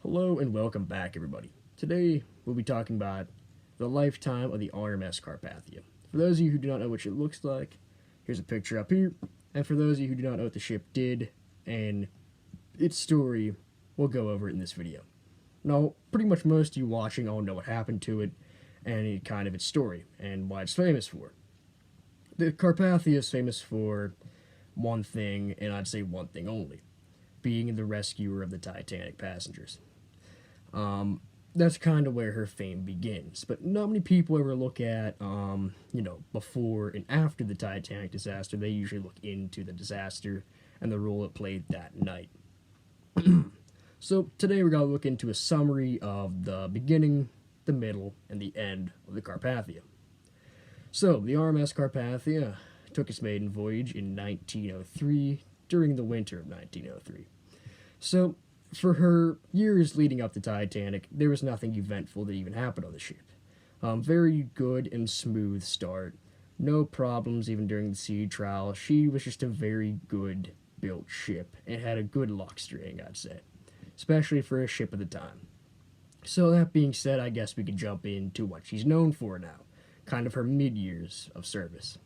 Hello and welcome back, everybody. Today we'll be talking about the lifetime of the RMS Carpathia. For those of you who do not know what it looks like, here's a picture up here. And for those of you who do not know what the ship did and its story, we'll go over it in this video. Now, pretty much most of you watching all know what happened to it and kind of its story and what it's famous for. The Carpathia is famous for one thing, and I'd say one thing only, being the rescuer of the Titanic passengers. That's kind of where her fame begins. But not many people ever look at, before and after the Titanic disaster. They usually look into the disaster and the role it played that night. So today we're going to look into a summary of the beginning, the middle, and the end of the Carpathia. So the RMS Carpathia took its maiden voyage in 1903 during the winter of 1903. So for her years leading up to Titanic, there was nothing eventful that even happened on the ship. Very good and smooth start. No problems even during the sea trial. She was just a very good built ship and had a good luck string, I'd say. Especially for a ship of the time. So that being said, I guess we could jump into what she's known for now. Kind of her mid-years of service.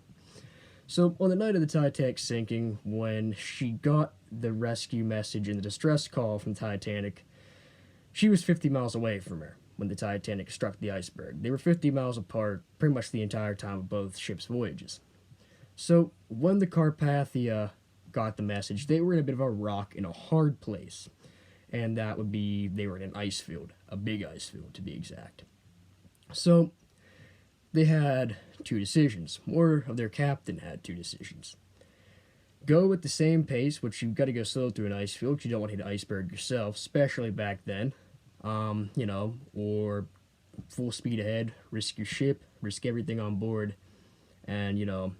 So, on the night of the Titanic sinking, when she got the rescue message and the distress call from Titanic, she was 50 miles away from her when the Titanic struck the iceberg. They were 50 miles apart pretty much the entire time of both ships' voyages. So, when the Carpathia got the message, they were in a bit of a rock in a hard place. And that would be, they were in an ice field, a big ice field to be exact. So, they had two decisions, or their captain had two decisions. Go at the same pace, which you've got to go slow through an ice field because you don't want to hit an iceberg yourself, especially back then, or full speed ahead, risk your ship, risk everything on board, and,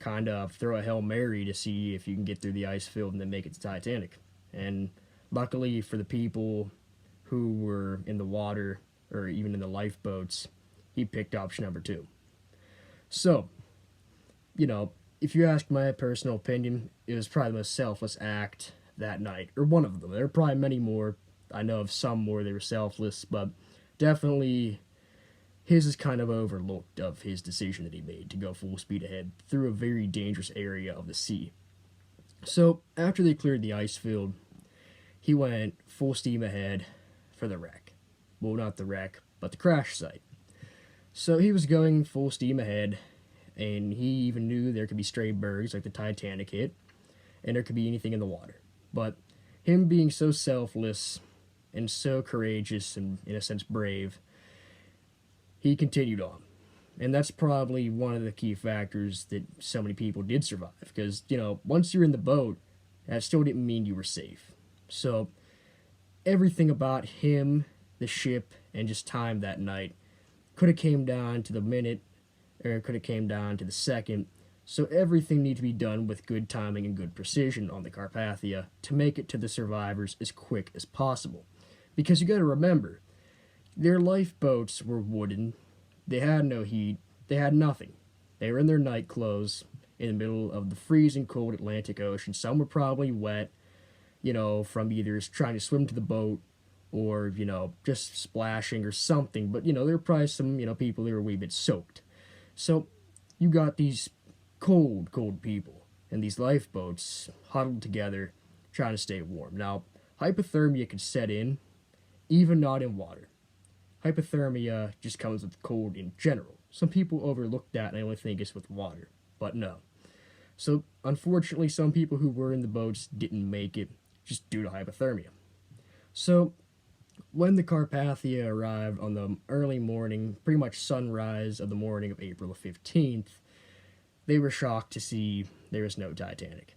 kind of throw a Hail Mary to see if you can get through the ice field and then make it to Titanic. And luckily for the people who were in the water, or even in the lifeboats, he picked option number 2. So, if you ask my personal opinion, it was probably the most selfless act that night, or one of them. There are probably many more. I know of some more they were selfless, but definitely his is kind of overlooked of his decision that he made to go full speed ahead through a very dangerous area of the sea. So, after they cleared the ice field, he went full steam ahead for the wreck. Well, not the wreck, but the crash site. So he was going full steam ahead, and he even knew there could be stray bergs like the Titanic hit, and there could be anything in the water. But him being so selfless and so courageous and, in a sense, brave, he continued on. And that's probably one of the key factors that so many people did survive. Because, once you're in the boat, that still didn't mean you were safe. So everything about him, the ship, and just time that night could have came down to the minute, or it could have came down to the second. So everything needed to be done with good timing and good precision on the Carpathia to make it to the survivors as quick as possible. Because you got to remember, their lifeboats were wooden, they had no heat, they had nothing. They were in their night clothes in the middle of the freezing cold Atlantic Ocean. Some were probably wet, from either trying to swim to the boat or, just splashing or something. But, there were probably some, people that were a wee bit soaked. So, you got these cold people in these lifeboats huddled together trying to stay warm. Now, hypothermia could set in, even not in water. Hypothermia just comes with cold in general. Some people overlook that and they only think it's with water, but no. So, unfortunately, some people who were in the boats didn't make it just due to hypothermia. So, when the Carpathia arrived on the early morning, pretty much sunrise of the morning of April 15th, they were shocked to see there was no Titanic.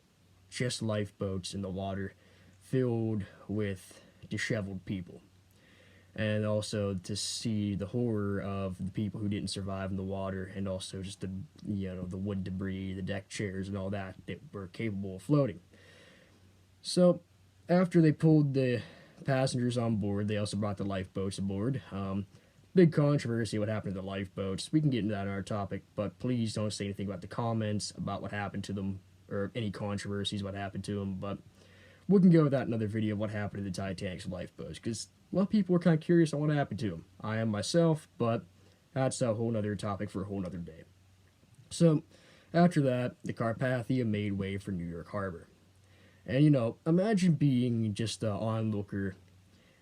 Just lifeboats in the water filled with disheveled people. And also to see the horror of the people who didn't survive in the water, and also just the wood debris, the deck chairs, and all that were capable of floating. So, after they pulled the passengers on board, they also brought the lifeboats aboard. Big controversy what happened to the lifeboats. We can get into that on our topic, but please don't say anything about the comments about what happened to them, or any controversies what happened to them. But we can go with that another video of what happened to the Titanic's lifeboats, because a lot of people were kind of curious on what happened to them. I am myself, but that's a whole nother topic for a whole nother day. So, after that, the Carpathia made way for New York Harbor. And, imagine being just an onlooker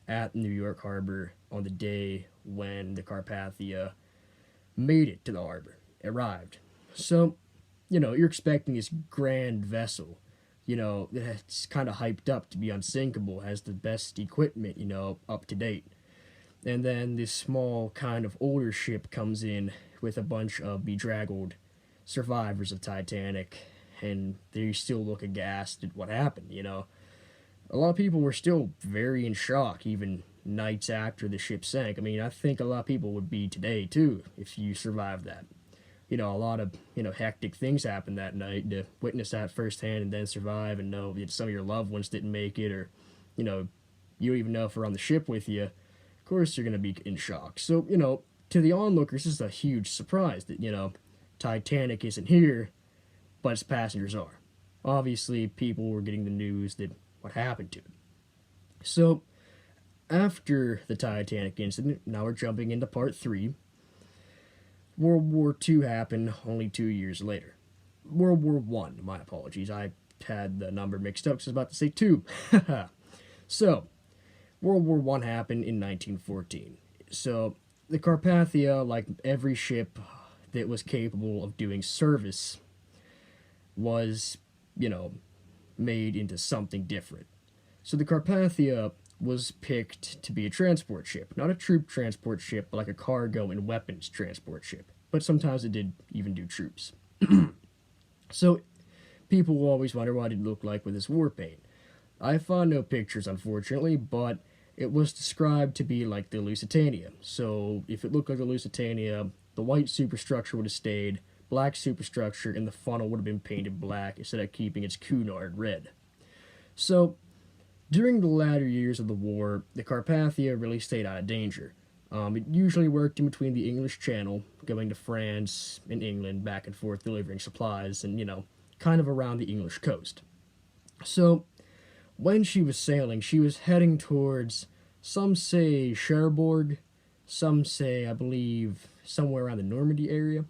at New York Harbor on the day when the Carpathia made it to the harbor, arrived. So, you're expecting this grand vessel, that's kind of hyped up to be unsinkable, has the best equipment, up to date. And then this small kind of older ship comes in with a bunch of bedraggled survivors of Titanic, and they still look aghast at what happened, A lot of people were still very in shock, even nights after the ship sank. I mean, I think a lot of people would be today, too, if you survived that. A lot of, hectic things happened that night. To witness that firsthand and then survive and know that some of your loved ones didn't make it, or, you don't even know if they're on the ship with you, of course you're going to be in shock. So, to the onlookers, this is a huge surprise that, Titanic isn't here, but its passengers are. Obviously, people were getting the news that what happened to it. So, after the Titanic incident, now we're jumping into part 3. World War II happened only 2 years later. World War I, my apologies. I had the number mixed up because I was about to say 2. So, World War I happened in 1914. So, the Carpathia, like every ship that was capable of doing service, was, made into something different. So the Carpathia was picked to be a transport ship. Not a troop transport ship, but like a cargo and weapons transport ship. But sometimes it did even do troops. So people will always wonder what it looked like with this war paint. I found no pictures, unfortunately, but it was described to be like the Lusitania. So if it looked like the Lusitania, the white superstructure would have stayed, black superstructure, and the funnel would have been painted black instead of keeping its Cunard red. So, during the latter years of the war, the Carpathia really stayed out of danger. It usually worked in between the English Channel, going to France and England, back and forth delivering supplies, and, kind of around the English coast. So, when she was sailing, she was heading towards, some say Cherbourg, some say, I believe, somewhere around the Normandy area,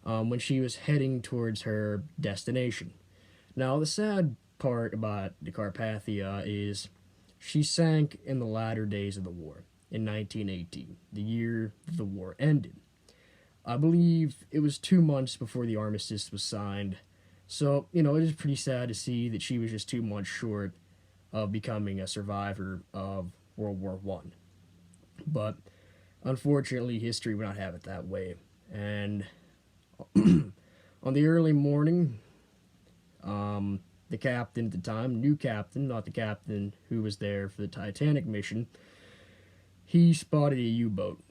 when she was heading towards her destination. Now, the sad part about the Carpathia is she sank in the latter days of the war, in 1918, the year the war ended. I believe it was 2 months before the armistice was signed, so, it is pretty sad to see that she was just 2 months short of becoming a survivor of World War I. But, unfortunately, history would not have it that way, and on the early morning, the captain at the time, new captain, not the captain who was there for the Titanic mission, he spotted a U-boat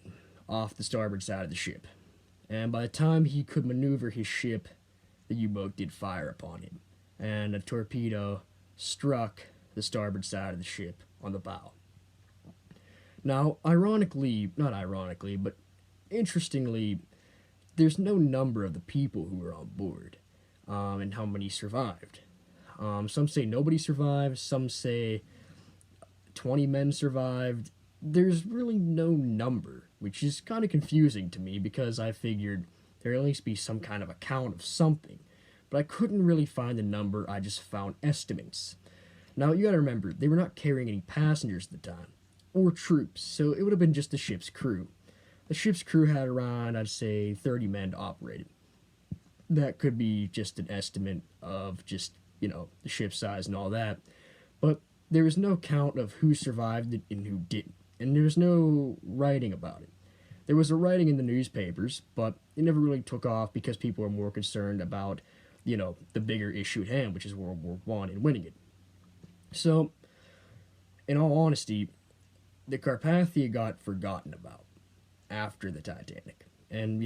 off the starboard side of the ship. And by the time he could maneuver his ship, the U-boat did fire upon him, and a torpedo struck the starboard side of the ship on the bow. Now, not ironically, but interestingly, there's no number of the people who were on board, and how many survived. Some say nobody survived, some say 20 men survived. There's really no number, which is kind of confusing to me because I figured there'd at least be some kind of account of something. But I couldn't really find a number, I just found estimates. Now, you gotta remember, they were not carrying any passengers at the time, or troops, so it would have been just the ship's crew. The ship's crew had around, I'd say, 30 men to operate it. That could be just an estimate of just, the ship's size and all that. But there was no count of who survived it and who didn't. And there was no writing about it. There was a writing in the newspapers, but it never really took off because people were more concerned about, the bigger issue at hand, which is World War I and winning it. So, in all honesty, the Carpathia got forgotten about after the Titanic. And,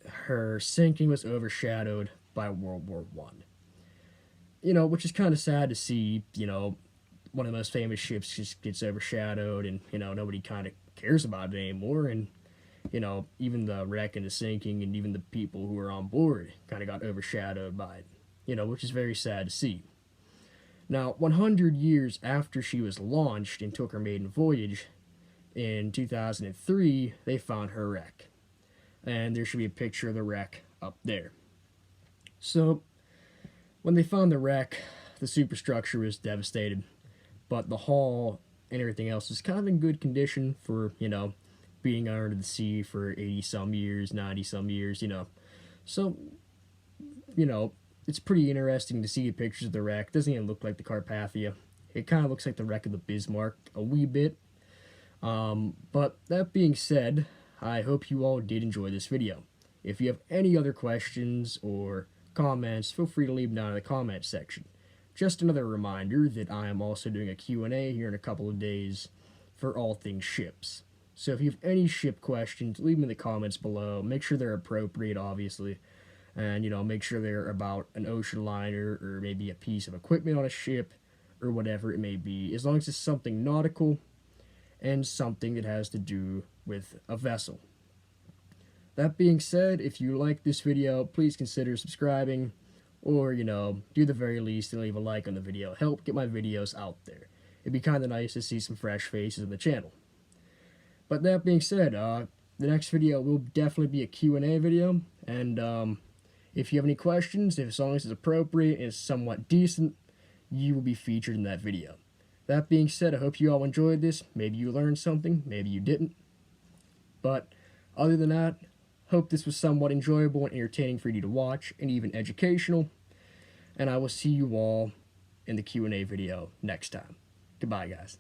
her sinking was overshadowed by World War I. Which is kind of sad to see, one of the most famous ships just gets overshadowed and, nobody kind of cares about it anymore. And, even the wreck and the sinking and even the people who were on board kind of got overshadowed by it, which is very sad to see. Now, 100 years after she was launched and took her maiden voyage, in 2003, they found her wreck. And there should be a picture of the wreck up there. So, when they found the wreck, the superstructure was devastated, but the hull and everything else is kind of in good condition for, being under the sea for 80 some years, 90 some years, So, you know, it's pretty interesting to see the pictures of the wreck. It doesn't even look like the Carpathia. It kind of looks like the wreck of the Bismarck a wee bit. But that being said, I hope you all did enjoy this video. If you have any other questions or comments, feel free to leave them down in the comment section. Just another reminder that I am also doing a Q&A here in a couple of days for all things ships. So if you have any ship questions, leave them in the comments below. Make sure they're appropriate, obviously. And, make sure they're about an ocean liner or maybe a piece of equipment on a ship or whatever it may be. As long as it's something nautical and something that has to do with a vessel. That being said, if you like this video, please consider subscribing or, do the very least and leave a like on the video. Help get my videos out there. It'd be kind of nice to see some fresh faces on the channel. But that being said, the next video will definitely be a Q&A video. And if you have any questions, if as long as it's appropriate and it's somewhat decent, you will be featured in that video. That being said, I hope you all enjoyed this. Maybe you learned something, maybe you didn't. But other than that, hope this was somewhat enjoyable and entertaining for you to watch, and even educational. And I will see you all in the Q&A video next time. Goodbye, guys.